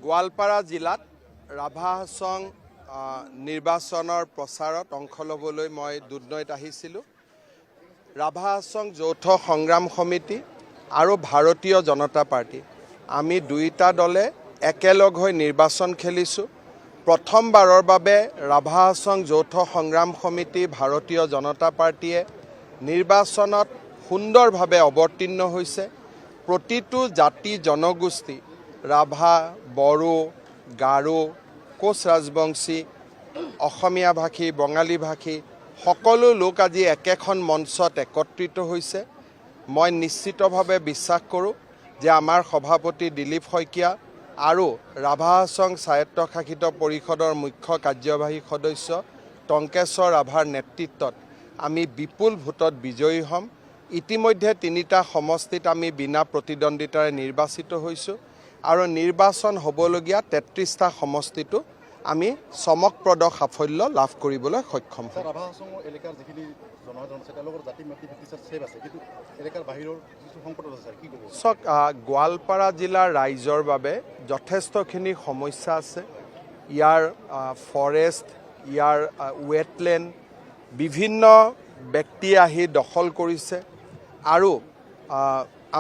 গোৱালপাৰা জিলাত ৰাভা হাছং নিৰ্বাচনৰ প্ৰচাৰত অংশ ল'বলৈ মই দুধনৈত আহিছিলোঁ। ৰাভা হাছং যৌথ সংগ্ৰাম সমিতি আৰু ভাৰতীয় জনতা পাৰ্টি আমি দুইটা দলে একেলগ হৈ নিৰ্বাচন খেলিছোঁ। প্ৰথমবাৰৰ বাবে ৰাভা হাছং যৌথ সংগ্ৰাম সমিতি ভাৰতীয় জনতা পাৰ্টিয়ে নিৰ্বাচনত সুন্দৰভাৱে অৱতীৰ্ণ হৈছে। প্ৰতিটো জাতি জনগোষ্ঠী ৰাভা, বড়ো, গাৰো, কোচ ৰাজবংশী, অসমীয়া ভাষী, বঙালী ভাষী সকলো লোক আজি একেখন মঞ্চত একত্ৰিত হৈছে। মই নিশ্চিতভাৱে বিশ্বাস কৰোঁ যে আমাৰ সভাপতি দিলীপ শইকীয়া আৰু ৰাভা হাছং স্বায়ত্তশাসিত পৰিষদৰ মুখ্য কাৰ্যবাহী সদস্য টংকেশ্বৰ ৰাভাৰ নেতৃত্বত আমি বিপুল ভোটত বিজয়ী হ'ম। ইতিমধ্যে তিনিটা সমষ্টিত আমি বিনা প্ৰতিদ্বন্দ্বিতাৰে নিৰ্বাচিত হৈছোঁ আৰু নিৰ্বাচন হ'বলগীয়া ৩৩টা সমষ্টিটো আমি চমকপ্ৰদ সাফল্য লাভ কৰিবলৈ সক্ষম হ'ম। ৰাভা হাছং এলেকাৰ যিখিনি জনসাধাৰণ আছে তেওঁলোকৰ জাতি মাতি ভিত্তিত ছেভ আছে, কিন্তু এলেকাৰ বাহিৰৰ কিছু সংকট আছে, কি ক'ব? চাওক, গোৱালপাৰা জিলাৰ ৰাইজৰ বাবে যথেষ্টখিনি সমস্যা আছে। ইয়াৰ ফৰেষ্ট, ইয়াৰ ৱেটলেণ্ড বিভিন্ন ব্যক্তিয়ে আহি দখল কৰিছে আৰু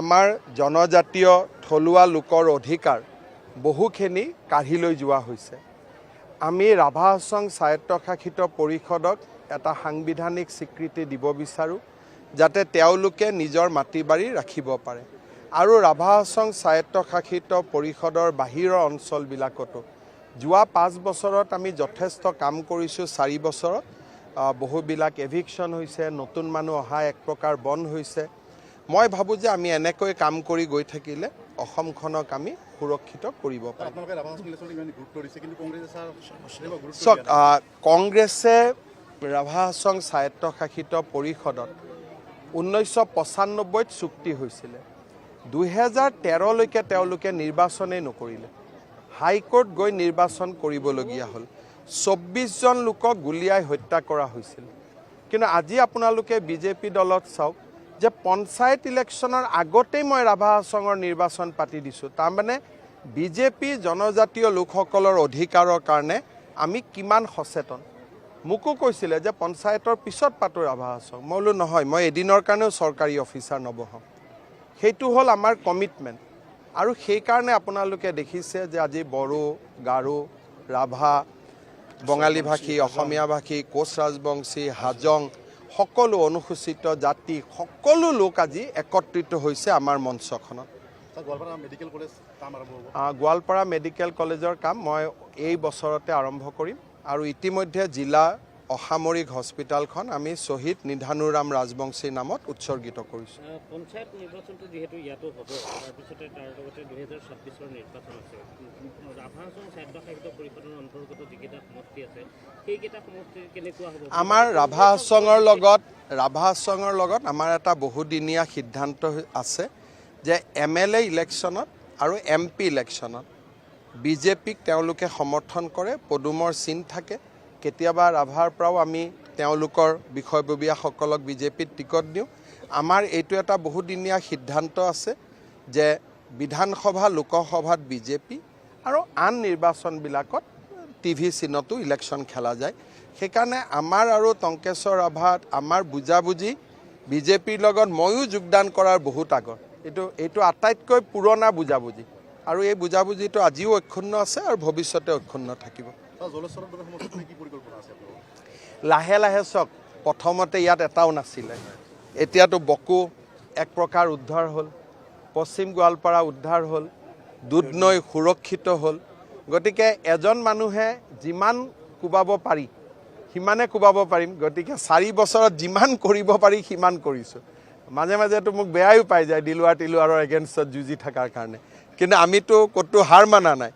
আমাৰ জনজাতীয় থলুৱা লোকৰ অধিকাৰ বহুখিনি কাঢ়ি লৈ যোৱা হৈছে। আমি ৰাভা হাছং স্বায়ত্তশাসিত পৰিষদক এটা সাংবিধানিক স্বীকৃতি দিব বিচাৰোঁ যাতে তেওঁলোকে নিজৰ মাটি বাৰী ৰাখিব পাৰে আৰু ৰাভা হাছং স্বায়ত্তশাসিত পৰিষদৰ বাহিৰৰ অঞ্চলবিলাকতো যোৱা 5 বছৰত আমি যথেষ্ট কাম কৰিছোঁ। 4 বছৰত বহুবিলাক এভিকশ্যন হৈছে, নতুন মানুহ অহা এক প্ৰকাৰ বন্ধ হৈছে। মই ভাবোঁ যে আমি এনেকৈ কাম কৰি গৈ থাকিলে অসমখনক আমি সুৰক্ষিত কৰিব পাৰিম। চাওক, কংগ্ৰেছে ৰাভা হাছং স্বায়ত্তশাসিত পৰিষদত 1995ত চুক্তি হৈছিলে। 2013লৈকে তেওঁলোকে নিৰ্বাচনেই নকৰিলে। হাইকোৰ্ট গৈ নিৰ্বাচন কৰিবলগীয়া হ'ল। 24জন লোকক গুলীয়াই হত্যা কৰা হৈছিল। কিন্তু আজি আপোনালোকে বিজেপি দলত চাওক যে পঞ্চায়ত ইলেকশ্যনৰ আগতেই মই ৰাভা হাছঙৰ নিৰ্বাচন পাতি দিছোঁ। তাৰমানে বিজেপি জনজাতীয় লোকসকলৰ অধিকাৰৰ কাৰণে আমি কিমান সচেতন। মোকো কৈছিলে যে পঞ্চায়তৰ পিছত পাতোঁ ৰাভা হাছং। মই বোলো নহয়, মই এদিনৰ কাৰণেও চৰকাৰী অফিচাৰ নবহাওঁ। সেইটো হ'ল আমাৰ কমিটমেণ্ট আৰু সেইকাৰণে আপোনালোকে দেখিছে যে আজি বড়ো, গাৰো, ৰাভা, বঙালী ভাষী, অসমীয়া ভাষী, কোচ ৰাজবংশী, হাজং সকলো অনুসূচিত জাতি সকলো লোক আজি একত্ৰিত হৈছে আমাৰ মঞ্চখনত। গোৱালপাৰা মেডিকেল কলেজৰ কাম মই এই বছৰতে আৰম্ভ কৰিম আৰু ইতিমধ্যে জিলা অসামৰিক হস্পিটেলখন আমি শ্বহীদ নিধানুৰাম ৰাজবংশীৰ নামত উৎসৰ্গিত কৰিছোঁ। পঞ্চায়ত নিৰ্বাচনটো যিহেতু ইয়াতো হ'ব, তাৰপিছতে তাৰ লগতে 2026ৰ নিৰ্বাচন আছে। ৰাভা হাছং স্বায়ত্তশাসিত পৰিষদৰ অন্তৰ্গত যিকেইটা সমষ্টি আছে সেইকেইটা সমষ্টিৰ কেনেকুৱা হ'ব? আমাৰ ৰাভা হাছঙৰ লগত আমাৰ এটা বহুদিনীয়া সিদ্ধান্ত আছে যে MLA ইলেকশ্যনত আৰু MP ইলেকশ্যনত বিজেপিক তেওঁলোকে সমৰ্থন কৰে। পদুমৰ চিন থাকে। কেতিয়াবা ৰাভাৰ পৰাও আমি তেওঁলোকৰ বিষয়ববীয়াসকলক বিজেপিত টিকট দিওঁ। আমাৰ এইটো এটা বহুদিনীয়া সিদ্ধান্ত আছে যে বিধানসভা, লোকসভাত বিজেপি আৰু আন নিৰ্বাচনবিলাকত TV চিনতো ইলেকশ্যন খেলা যায়। সেইকাৰণে আমাৰ আৰু টংকেশ্বৰ ৰাভাত আমাৰ বুজাবুজি বিজেপিৰ লগত ময়ো যোগদান কৰাৰ বহুত আগত। এইটো আটাইতকৈ পুৰণা বুজাবুজি আৰু এই বুজাবুজিটো আজিও অক্ষুণ্ণ আছে আৰু ভৱিষ্যতে অক্ষুণ্ণ থাকিব। লাহে লাহে চাওক, প্ৰথমতে ইয়াত এটাও নাছিলে, এতিয়াতো বকো এক প্ৰকাৰ উদ্ধাৰ হ'ল, পশ্চিম গোৱালপাৰা উদ্ধাৰ হ'ল, দুধনৈ সুৰক্ষিত হ'ল। গতিকে এজন মানুহে যিমান কোবাব পাৰি সিমানে কোবাব পাৰিম। গতিকে 4 বছৰত যিমান কৰিব পাৰি সিমান কৰিছোঁ। মাজে মাজেতো মোক বেয়াও পাই যায় দিলুৱাৰৰ এগেইনষ্টত যুঁজি থকাৰ কাৰণে, কিন্তু আমিতো ক'তো হাৰ মানা নাই।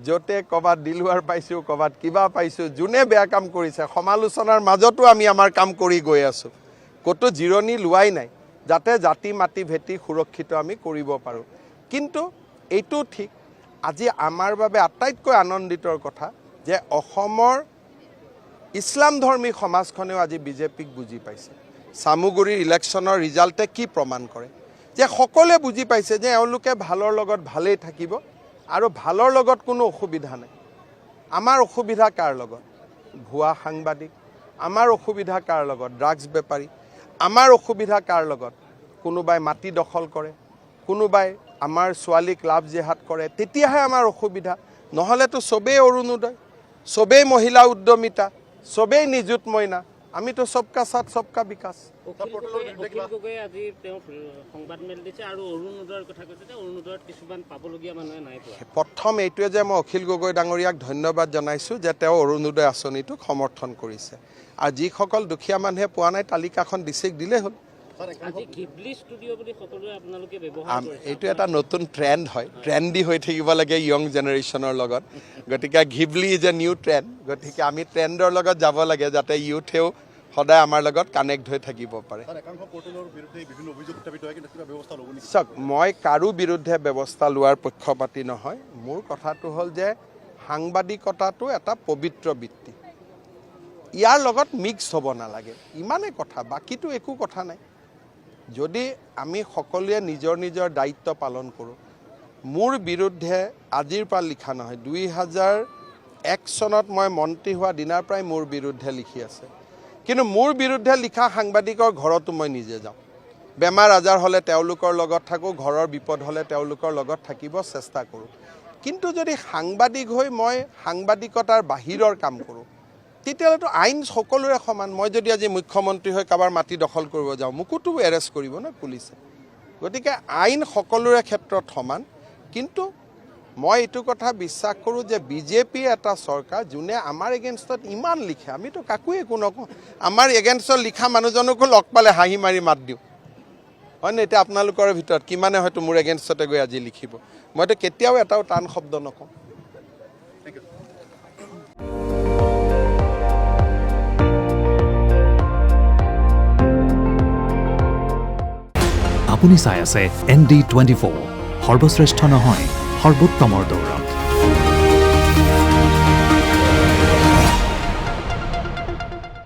য'তে ক'ৰবাত দিলুৱাৰ পাইছোঁ, ক'ৰবাত কিবা পাইছোঁ, যোনে বেয়া কাম কৰিছে সমালোচনাৰ মাজতো আমি আমাৰ কাম কৰি গৈ আছোঁ। ক'তো জিৰণি লোৱাই নাই যাতে জাতি মাটি ভেটি সুৰক্ষিত আমি কৰিব পাৰোঁ। কিন্তু এইটো ঠিক, আজি আমাৰ বাবে আটাইতকৈ আনন্দিতৰ কথা যে অসমৰ ইছলাম ধৰ্মী সমাজখনেও আজি বিজেপিক বুজি পাইছে। চামুগুৰিৰ ইলেকশ্যনৰ ৰিজাল্টে কি প্ৰমাণ কৰে যে সকলোৱে বুজি পাইছে যে এওঁলোকে ভালৰ লগত ভালেই থাকিব আৰু ভালৰ লগত কোনো অসুবিধা নাই। আমাৰ অসুবিধা কাৰ লগত? ভুৱা সাংবাদিক। আমাৰ অসুবিধা কাৰ লগত? ড্ৰাগছ বেপাৰী। আমাৰ অসুবিধা কাৰ লগত? কোনোবাই মাটি দখল কৰে, কোনোবাই আমাৰ ছোৱালীক লাভ জেহাদ কৰে, তেতিয়াহে আমাৰ অসুবিধা। নহ'লেতো চবেই অৰুণোদয়, চবেই মহিলা উদ্যমিতা, চবেই নিযুত মইনা। আমিতো সবকা সাথ সবকা বিকাশ। অখিল গগৈয়ে আজি তেওঁ সংবাদ মেল দিছে আৰু অৰুণোদয়ৰ কথা কৈছে যে অৰুণোদয়ত কিছুমান পাবলগীয়া মানুহে নাই পোৱা। প্ৰথম এইটোৱে যে মই অখিল গগৈ ডাঙৰীয়াক ধন্যবাদ জনাইছোঁ যে তেওঁ অৰুণোদয় আঁচনিটোক সমৰ্থন কৰিছে। আৰু যিসকল দুখীয়া মানুহে পোৱা নাই তালিকাখন ডিচিক দিলেই হ'ল। আজি ঘিবলি ষ্টুডিঅ' বুলি সকলোৱে আপোনালোকে ব্যৱহাৰ কৰিছে। এইটো এটা নতুন ট্ৰেণ্ড হয়, ট্ৰেণ্ডি হৈ থাকিব লাগে য়ং জেনেৰেশ্যনৰ লগত। গতিকে Ghibli is a new trend. গতিকে আমি ট্ৰেণ্ডৰ লগত যাব লাগে যাতে ইউথেও সদায় আমাৰ লগত কানেক্ট হৈ থাকিব পাৰে। চাওক, মই কাৰো বিৰুদ্ধে ব্যৱস্থা লোৱাৰ পক্ষপাতি নহয়। মোৰ কথাটো হ'ল যে সাংবাদিকতাটো এটা পবিত্ৰ বৃত্তি, ইয়াৰ লগত মিক্স হ'ব নালাগে, ইমানেই কথা, বাকীটো একো কথা নাই। যদি আমি সকলোৱে নিজৰ নিজৰ দায়িত্ব পালন কৰোঁ, মোৰ বিৰুদ্ধে আজিৰ পৰা লিখা নহয়, 2001 চনত মই মন্ত্ৰী হোৱা দিনাৰ পৰাই মোৰ বিৰুদ্ধে লিখি আছে। কিন্তু মোৰ বিৰুদ্ধে লিখা সাংবাদিকৰ ঘৰতো মই নিজে যাওঁ। বেমাৰ আজাৰ হ'লে তেওঁলোকৰ লগত থাকোঁ, ঘৰৰ বিপদ হ'লে তেওঁলোকৰ লগত থাকিব চেষ্টা কৰোঁ। কিন্তু যদি সাংবাদিক হৈ মই সাংবাদিকতাৰ বাহিৰৰ কাম কৰোঁ, তেতিয়াহ'লেতো আইন সকলোৰে সমান। মই যদি আজি মুখ্যমন্ত্ৰী হৈ কাৰোবাৰ মাটি দখল কৰিব যাওঁ, মোকোতো এৰেষ্ট কৰিব ন পুলিচে। গতিকে আইন সকলোৰে ক্ষেত্ৰত সমান। কিন্তু মই এইটো কথা বিশ্বাস কৰোঁ যে বিজেপি এটা চৰকাৰ যোনে আমাৰ এগেইনষ্টত ইমান লিখে, আমিতো কাকো একো নকওঁ। আমাৰ এগেইনষ্টত লিখা মানুহজনকো লগ পালে হাঁহি মাৰি মাত দিওঁ, হয়নে? এতিয়া আপোনালোকৰ ভিতৰত কিমানে হয়তো মোৰ এগেইনষ্টতে গৈ আজি লিখিব, মইতো কেতিয়াও এটাও টান শব্দ নকওঁ। আপুনি চাই আছে ND24, সৰ্বশ্ৰেষ্ঠ নহয় সৰ্বোত্তমৰ দৌৰ।